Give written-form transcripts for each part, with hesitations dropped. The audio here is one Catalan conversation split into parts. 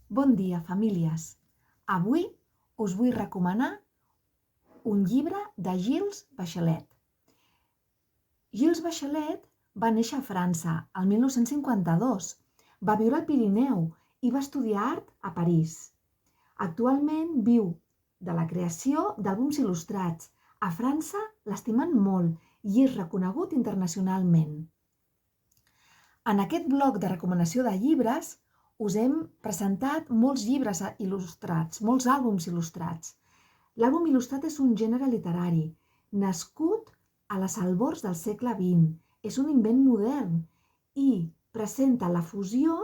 Bon dia, famílies. Avui us vull recomanar un llibre de Gilles Bachelet. Gilles Bachelet va néixer a França el 1952, va viure al Pirineu i va estudiar art a París. Actualment viu de la creació d'àlbums il·lustrats. A França l'estimen molt i és reconegut internacionalment. En aquest bloc de recomanació de llibres us hem presentat molts llibres il·lustrats, molts àlbums il·lustrats. L'àlbum il·lustrat és un gènere literari, nascut a les albors del segle XX. És un invent modern i presenta la fusió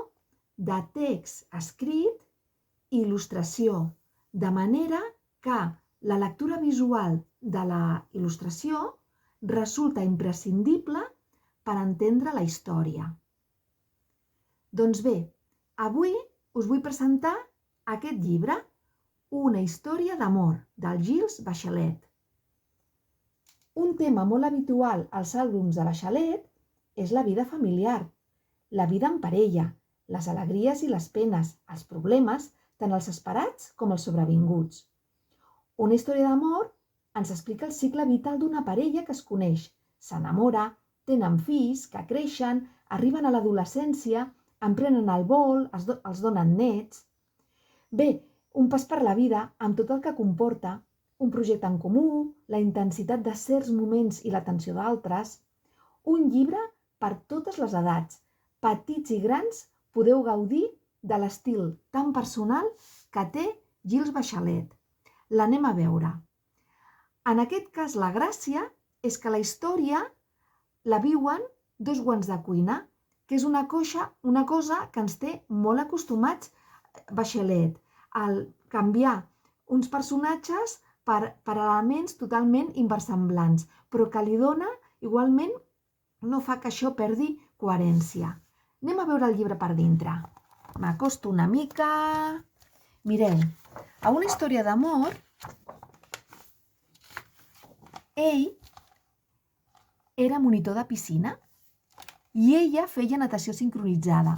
de text escrit i il·lustració, de manera que la lectura visual de la il·lustració resulta imprescindible per entendre la història. Doncs bé, avui us vull presentar aquest llibre, Una història d'amor, del Gilles Bachelet. Un tema molt habitual als àlbums de Bachelet és la vida familiar, la vida en parella, les alegries i les penes, els problemes, tant els esperats com els sobrevinguts. Una història d'amor ens explica el cicle vital d'una parella que es coneix, s'enamora, tenen fills que creixen, arriben a l'adolescència, emprenen el vol, els donen nets. Bé, un pas per la vida amb tot el que comporta, un projecte en comú, la intensitat de certs moments i l'atenció d'altres. Un llibre per totes les edats, petits i grans, podeu gaudir de l'estil tan personal que té Gilles Bachelet. L'anem a veure. En aquest cas, la gràcia és que la història la viuen dos guants de cuina, que és una cosa que ens té molt acostumats Bachelet, al canviar uns personatges per elements totalment inversemblants, però que li dona, igualment, no fa que això perdi coherència. Anem a veure el llibre per dintre. M'acosto una mica. Mireu, a una història d'amor, ell era monitor de piscina i ella feia natació sincronitzada.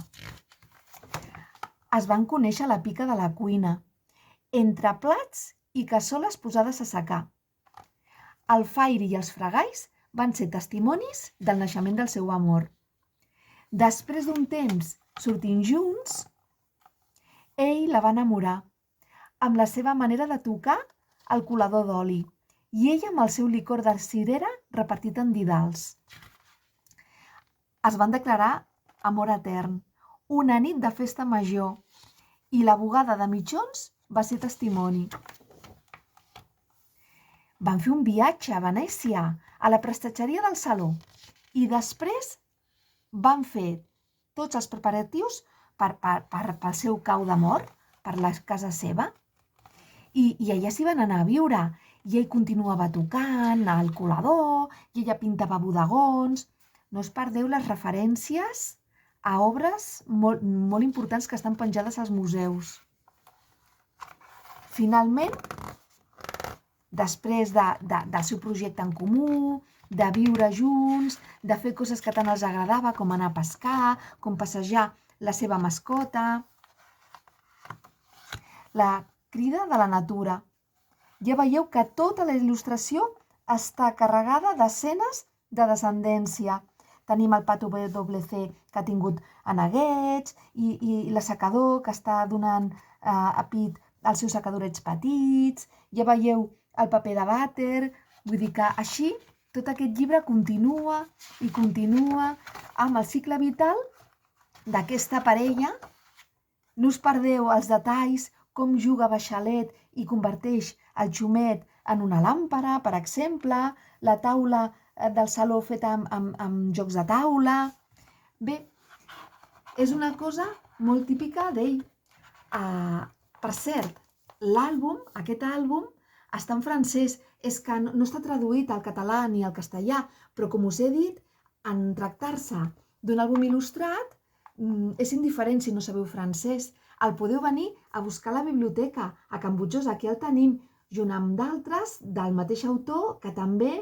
Es van conèixer a la pica de la cuina, entre plats i cassoles posades a secar. El Fairy i els fregalls van ser testimonis del naixement del seu amor. Després d'un temps sortint junts, ell la va enamorar amb la seva manera de tocar el colador d'oli i ella amb el seu licor de cirera repartit en didals. Es van declarar amor etern, una nit de festa major, i la bugada de mitjons va ser testimoni. Van fer un viatge a Venècia, a la prestatgeria del saló, i després van fer tots els preparatius pel seu cau d'amor, per la casa seva, i allà s'hi van anar a viure, i ell continuava tocant el colador, i ella pintava bodegons. No us perdeu les referències a obres molt importants que estan penjades als museus. Finalment, després del seu projecte en comú, de viure junts, de fer coses que tant els agradava, com anar a pescar, com passejar la seva mascota, la crida de la natura. Ja veieu que tota la il·lustració està carregada d'escenes de descendència. Tenim el Pato WC que ha tingut aneguets i l'assecador que està donant a pit els seus secadorets petits. Ja veieu el paper de vàter. Vull dir que així tot aquest llibre continua i continua amb el cicle vital d'aquesta parella. No us perdeu els detalls, com juga Bachelet i converteix el xumet en una làmpara, per exemple, la taula del saló feta amb jocs de taula. Bé, és una cosa molt típica d'ell. Per cert, aquest àlbum està en francès, és que no està traduït al català ni al castellà, però com us he dit, en tractar-se d'un àlbum il·lustrat, és indiferent si no sabeu francès. El podeu venir a buscar a la biblioteca, a Can Butxós, aquí el tenim, junt amb d'altres del mateix autor que també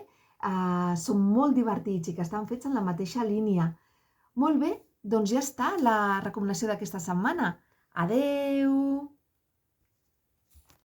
són molt divertits i que estan fets en la mateixa línia. Molt bé, doncs ja està la recomanació d'aquesta setmana. Adeu!